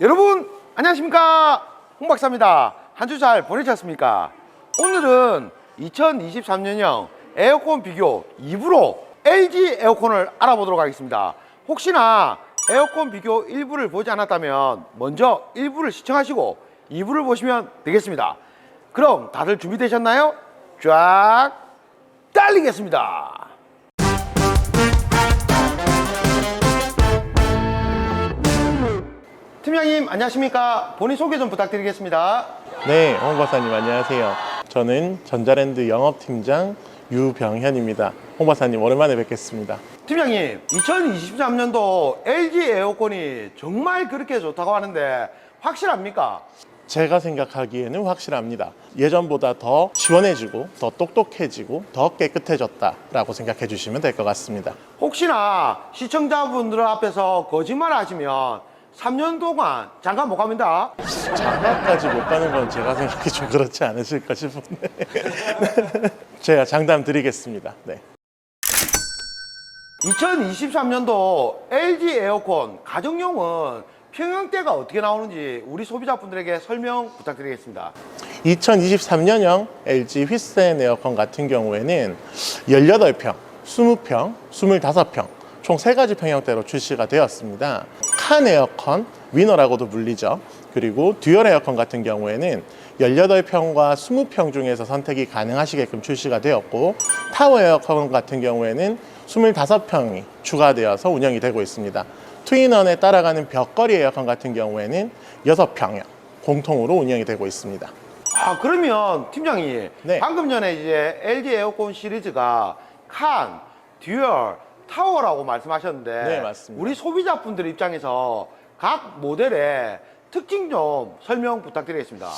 여러분 안녕하십니까, 홍 박사입니다. 한 주 잘 보내셨습니까? 오늘은 2023년형 에어컨 비교 2부로 LG 에어컨을 알아보도록 하겠습니다. 혹시나 에어컨 비교 1부를 보지 않았다면 먼저 1부를 시청하시고 2부를 보시면 되겠습니다. 그럼 다들 준비되셨나요? 쫙 달리겠습니다. 팀장님 안녕하십니까? 본인 소개 좀 부탁드리겠습니다. 네, 홍 박사님 안녕하세요. 저는 전자랜드 영업팀장 유병현입니다. 홍 박사님 오랜만에 뵙겠습니다. 팀장님 2023년도 LG 에어컨이 정말 그렇게 좋다고 하는데 확실합니까? 제가 생각하기에는 확실합니다. 예전보다 더 시원해지고 더 똑똑해지고 더 깨끗해졌다라고 생각해 주시면 될 것 같습니다. 혹시나 시청자분들 앞에서 거짓말 하시면 3년 동안 장가 못 갑니다. 장가까지 못 가는 건 제가 생각이 좀 그렇지 않으실까 싶은데 제가 장담 드리겠습니다. 네. 2023년도 LG 에어컨 가정용은 평형대가 어떻게 나오는지 우리 소비자분들에게 설명 부탁드리겠습니다. 2023년형 LG 휘센 에어컨 같은 경우에는 18평, 20평, 25평 총 3가지 평형대로 출시가 되었습니다. 칸 에어컨, 위너라고도 불리죠. 그리고 듀얼 에어컨 같은 경우에는 18평과 20평 중에서 선택이 가능하시게끔 출시가 되었고, 타워 에어컨 같은 경우에는 25평이 추가되어서 운영이 되고 있습니다. 트윈원에 따라가는 벽걸이 에어컨 같은 경우에는 6평형 공통으로 운영이 되고 있습니다. 그러면 팀장님, 네. 방금 전에 이제 LG 에어컨 시리즈가 칸, 듀얼, 타워라고 말씀하셨는데 네, 맞습니다. 우리 소비자분들 입장에서 각 모델의 특징 좀 설명 부탁드리겠습니다.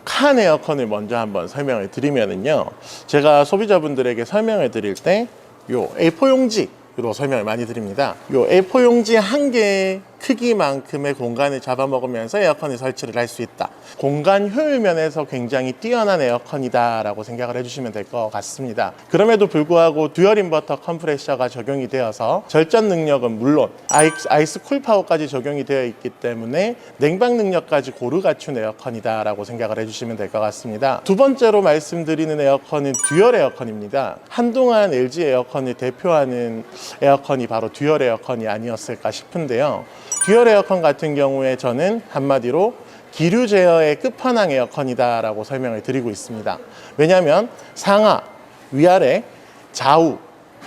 칸 에어컨을 먼저 한번 설명을 드리면은요, 제가 소비자분들에게 설명을 드릴 때 요 A4 용지로 설명을 많이 드립니다. 요 A4 용지 한 개의 크기만큼의 공간을 잡아먹으면서 에어컨을 설치를 할 수 있다. 공간 효율 면에서 굉장히 뛰어난 에어컨이다 라고 생각을 해주시면 될 것 같습니다. 그럼에도 불구하고 듀얼 인버터 컴프레셔가 적용이 되어서 절전 능력은 물론 아이스 쿨 파워까지 적용이 되어 있기 때문에 냉방 능력까지 고루 갖춘 에어컨이다 라고 생각을 해주시면 될 것 같습니다. 두 번째로 말씀드리는 에어컨은 듀얼 에어컨입니다. 한동안 LG 에어컨을 대표하는 에어컨이 바로 듀얼 에어컨이 아니었을까 싶은데요. 듀얼 에어컨 같은 경우에 저는 한마디로 기류 제어의 끝판왕 에어컨이다 라고 설명을 드리고 있습니다. 왜냐하면 상하, 위아래, 좌우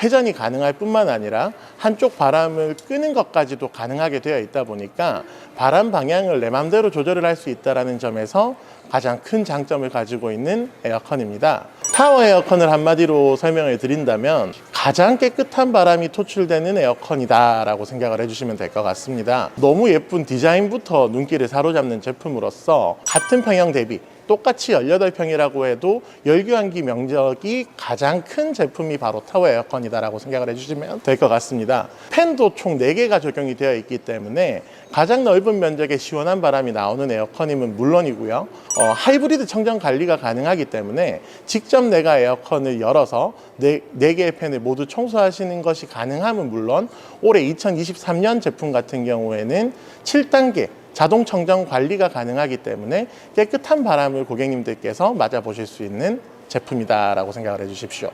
회전이 가능할 뿐만 아니라 한쪽 바람을 끄는 것까지도 가능하게 되어 있다 보니까 바람 방향을 내 맘대로 조절을 할 수 있다는 점에서 가장 큰 장점을 가지고 있는 에어컨입니다. 타워 에어컨을 한마디로 설명을 드린다면 가장 깨끗한 바람이 토출되는 에어컨이다 라고 생각을 해주시면 될 것 같습니다. 너무 예쁜 디자인부터 눈길을 사로잡는 제품으로서 같은 평형 대비 똑같이 18평이라고 해도 열교환기 면적이 가장 큰 제품이 바로 타워 에어컨이다 라고 생각을 해주시면 될 것 같습니다. 팬도 총 4개가 적용이 되어 있기 때문에 가장 넓은 면적의 시원한 바람이 나오는 에어컨임은 물론이고요, 하이브리드 청정 관리가 가능하기 때문에 직접 내가 에어컨을 열어서 4개의 팬을 모두 청소하시는 것이 가능함은 물론 올해 2023년 제품 같은 경우에는 7단계 자동 청정 관리가 가능하기 때문에 깨끗한 바람을 고객님들께서 맞아보실 수 있는 제품이다 라고 생각을 해주십시오.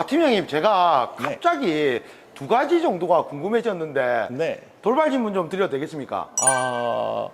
팀장님, 제가 갑자기 2가지 정도가 궁금해졌는데 네. 돌발 질문 좀 드려도 되겠습니까?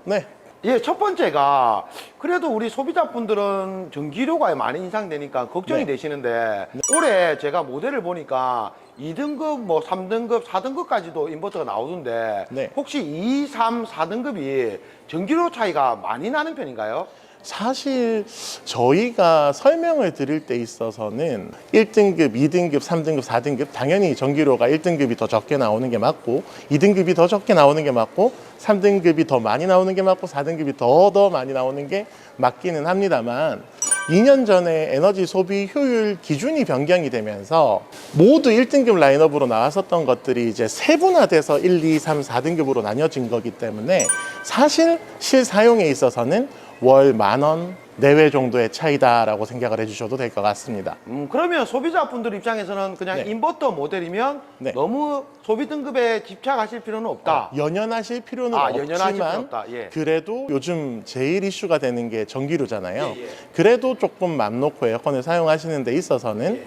네. 예, 첫 번째가 그래도 우리 소비자분들은 전기료가 많이 인상되니까 걱정이 네. 되시는데 올해 제가 모델을 보니까 2등급, 뭐 3등급, 4등급까지도 인버터가 나오던데 네. 혹시 2, 3, 4등급이 전기료 차이가 많이 나는 편인가요? 사실 저희가 설명을 드릴 때 있어서는 1등급, 2등급, 3등급, 4등급 당연히 전기료가 1등급이 더 적게 나오는 게 맞고 2등급이 더 적게 나오는 게 맞고 3등급이 더 많이 나오는 게 맞고 4등급이 더 많이 나오는 게 맞기는 합니다만, 2년 전에 에너지 소비 효율 기준이 변경이 되면서 모두 1등급 라인업으로 나왔었던 것들이 이제 세분화돼서 1, 2, 3, 4등급으로 나뉘어진 거기 때문에 사실 실사용에 있어서는 월 10,000원, 내외 정도의 차이다라고 생각을 해주셔도 될 것 같습니다. 그러면 소비자분들 입장에서는 그냥 네. 인버터 모델이면 네. 너무 소비 등급에 집착하실 필요는 없다. 연연하실 필요는 연연하실 필요 없지만 없다. 예. 그래도 요즘 제일 이슈가 되는 게 전기료잖아요. 예, 예. 그래도 조금 맘 놓고 에어컨을 사용하시는 데 있어서는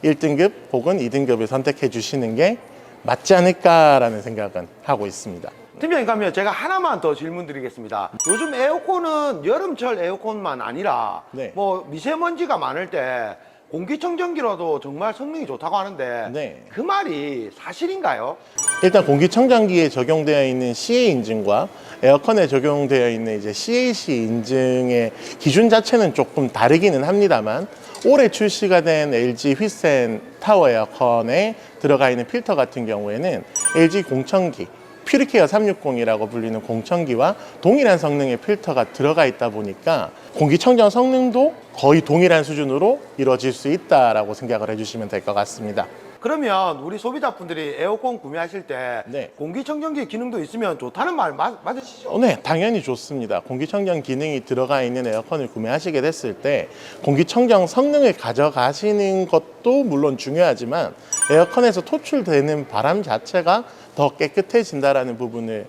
1등급 혹은 2등급을 선택해 주시는 게 맞지 않을까라는 생각은 하고 있습니다. 팀장님, 그러면 제가 하나만 더 질문 드리겠습니다. 요즘 에어컨은 여름철 에어컨만 아니라 네. 뭐 미세먼지가 많을 때 공기청정기로도 정말 성능이 좋다고 하는데 네. 그 말이 사실인가요? 일단 공기청정기에 적용되어 있는 CA 인증과 에어컨에 적용되어 있는 이제 CAC 인증의 기준 자체는 조금 다르기는 합니다만 올해 출시가 된 LG 휘센 타워 에어컨에 들어가 있는 필터 같은 경우에는 LG 공청기 퓨리케어 360이라고 불리는 공청기와 동일한 성능의 필터가 들어가 있다 보니까 공기청정 성능도 거의 동일한 수준으로 이루어질 수 있다라고 생각을 해주시면 될 것 같습니다. 그러면 우리 소비자분들이 에어컨 구매하실 때 네. 공기청정기 기능도 있으면 좋다는 말 맞으시죠? 네, 당연히 좋습니다. 공기청정 기능이 들어가 있는 에어컨을 구매하시게 됐을 때 공기청정 성능을 가져가시는 것도 물론 중요하지만 에어컨에서 토출되는 바람 자체가 더 깨끗해진다는 부분을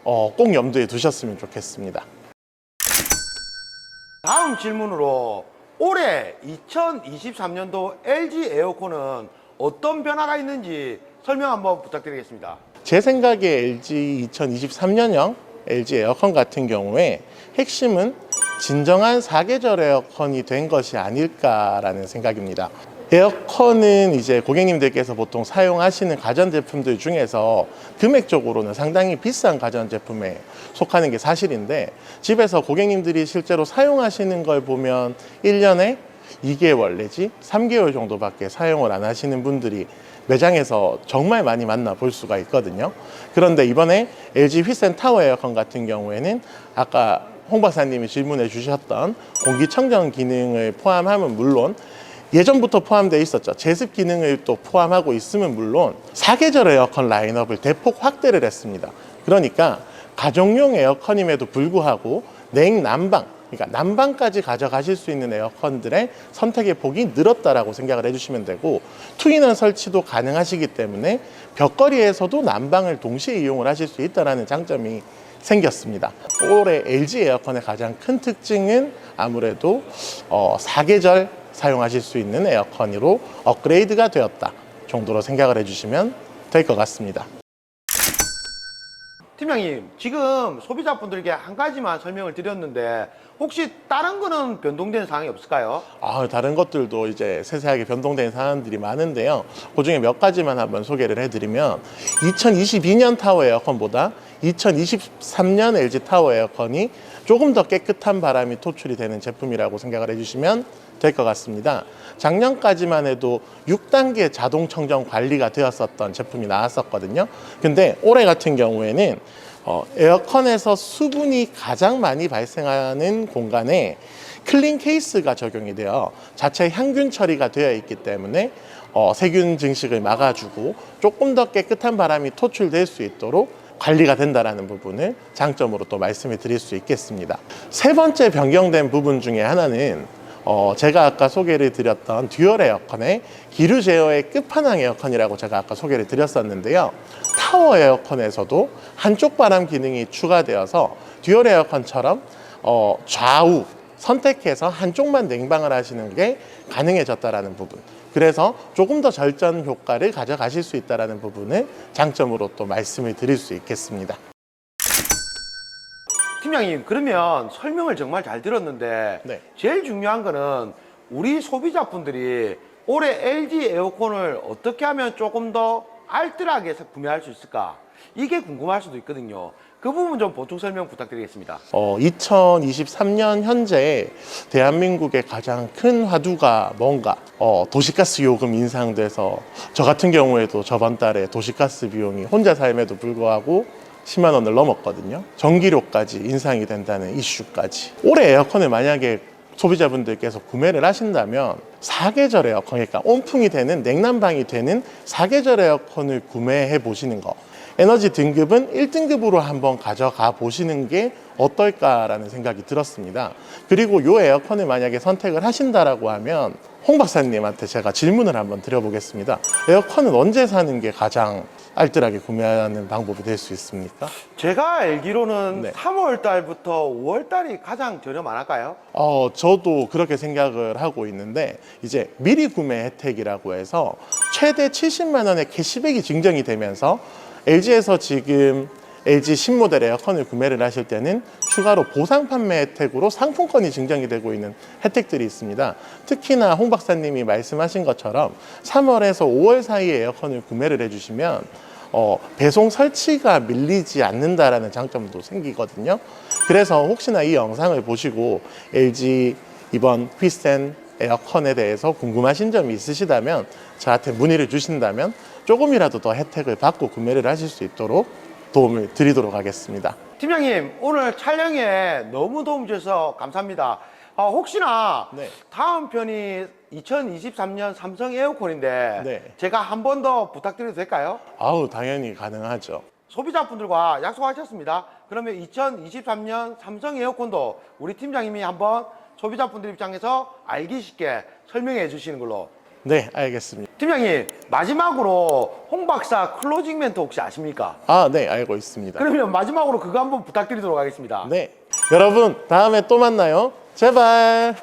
꼭 염두에 두셨으면 좋겠습니다. 다음 질문으로 올해 2023년도 LG 에어컨은 어떤 변화가 있는지 설명 한번 부탁드리겠습니다. 제 생각에 LG 2023년형 LG 에어컨 같은 경우에 핵심은 진정한 사계절 에어컨이 된 것이 아닐까라는 생각입니다. 에어컨은 이제 고객님들께서 보통 사용하시는 가전제품들 중에서 금액적으로는 상당히 비싼 가전제품에 속하는 게 사실인데 집에서 고객님들이 실제로 사용하시는 걸 보면 1년에 2개월 내지 3개월 정도밖에 사용을 안 하시는 분들이 매장에서 정말 많이 만나 볼 수가 있거든요. 그런데 이번에 LG 휘센 타워 에어컨 같은 경우에는 아까 홍 박사님이 질문해 주셨던 공기청정 기능을 포함하면 물론 예전부터 포함되어 있었죠. 제습 기능을 또 포함하고 있으면 물론 사계절 에어컨 라인업을 대폭 확대를 했습니다. 그러니까 가정용 에어컨임에도 불구하고 냉난방, 그러니까 난방까지 가져가실 수 있는 에어컨들의 선택의 폭이 늘었다라고 생각을 해주시면 되고 투인원 설치도 가능하시기 때문에 벽걸이에서도 난방을 동시에 이용을 하실 수 있다는 장점이 생겼습니다. 올해 LG 에어컨의 가장 큰 특징은 아무래도 사계절 사용하실 수 있는 에어컨으로 업그레이드가 되었다 정도로 생각을 해주시면 될 것 같습니다. 팀장님, 지금 소비자분들께 한 가지만 설명을 드렸는데 혹시 다른 거는 변동된 사항이 없을까요? 다른 것들도 이제 세세하게 변동된 사항들이 많은데요. 그 중에 몇 가지만 한번 소개를 해드리면 2022년 타워 에어컨보다 2023년 LG 타워 에어컨이 조금 더 깨끗한 바람이 토출이 되는 제품이라고 생각을 해주시면 될 것 같습니다. 작년까지만 해도 6단계 자동 청정 관리가 되었었던 제품이 나왔었거든요. 근데 올해 같은 경우에는 에어컨에서 수분이 가장 많이 발생하는 공간에 클린 케이스가 적용이 되어 자체 향균 처리가 되어 있기 때문에 세균 증식을 막아주고 조금 더 깨끗한 바람이 토출될 수 있도록 관리가 된다는 부분을 장점으로 또 말씀을 드릴 수 있겠습니다. 세 번째 변경된 부분 중에 하나는 제가 아까 소개를 드렸던 듀얼 에어컨의 기류 제어의 끝판왕 에어컨이라고 제가 아까 소개를 드렸었는데요. 타워 에어컨에서도 한쪽 바람 기능이 추가되어서 듀얼 에어컨처럼 좌우 선택해서 한쪽만 냉방을 하시는 게 가능해졌다는 부분. 그래서 조금 더 절전 효과를 가져가실 수 있다는 부분을 장점으로 또 말씀을 드릴 수 있겠습니다. 팀장님, 그러면 설명을 정말 잘 들었는데 네. 제일 중요한 거는 우리 소비자분들이 올해 LG 에어컨을 어떻게 하면 조금 더 알뜰하게 구매할 수 있을까? 이게 궁금할 수도 있거든요. 그 부분 좀 보충 설명 부탁드리겠습니다. 2023년 현재 대한민국의 가장 큰 화두가 뭔가 도시가스 요금 인상돼서 저 같은 경우에도 저번 달에 도시가스 비용이 혼자 삶에도 불구하고 10만 원을 넘었거든요. 전기료까지 인상이 된다는 이슈까지. 올해 에어컨을 만약에 소비자분들께서 구매를 하신다면 사계절 에어컨, 그러니까 온풍이 되는 냉난방이 되는 사계절 에어컨을 구매해 보시는 거. 에너지 등급은 1등급으로 한번 가져가 보시는 게 어떨까라는 생각이 들었습니다. 그리고 이 에어컨을 만약에 선택을 하신다라고 하면 홍 박사님한테 제가 질문을 한번 드려보겠습니다. 에어컨은 언제 사는 게 가장 알뜰하게 구매하는 방법이 될 수 있습니까? 제가 알기로는 네. 3월 달부터 5월 달이 가장 저렴 안 할까요? 저도 그렇게 생각을 하고 있는데 이제 미리 구매 혜택이라고 해서 최대 70만 원의 캐시백이 증정이 되면서 LG에서 지금 LG 신모델 에어컨을 구매를 하실 때는 추가로 보상 판매 혜택으로 상품권이 증정이 되고 있는 혜택들이 있습니다. 특히나 홍 박사님이 말씀하신 것처럼 3월에서 5월 사이에 에어컨을 구매를 해주시면 배송 설치가 밀리지 않는다라는 장점도 생기거든요. 그래서 혹시나 이 영상을 보시고 LG 이번 휘센 에어컨에 대해서 궁금하신 점이 있으시다면 저한테 문의를 주신다면 조금이라도 더 혜택을 받고 구매를 하실 수 있도록 도움을 드리도록 하겠습니다. 팀장님, 오늘 촬영에 너무 도움 주셔서 감사합니다. 혹시나 네. 다음 편이 2023년 삼성 에어컨인데 네. 제가 한 번 더 부탁드려도 될까요? 아우, 당연히 가능하죠. 소비자분들과 약속하셨습니다. 그러면 2023년 삼성 에어컨도 우리 팀장님이 한번 소비자분들 입장에서 알기 쉽게 설명해 주시는 걸로. 네, 알겠습니다. 팀장님, 마지막으로 홍 박사 클로징 멘트 혹시 아십니까? 네, 알고 있습니다. 그러면 마지막으로 그거 한번 부탁드리도록 하겠습니다. 네. 여러분, 다음에 또 만나요. 제발.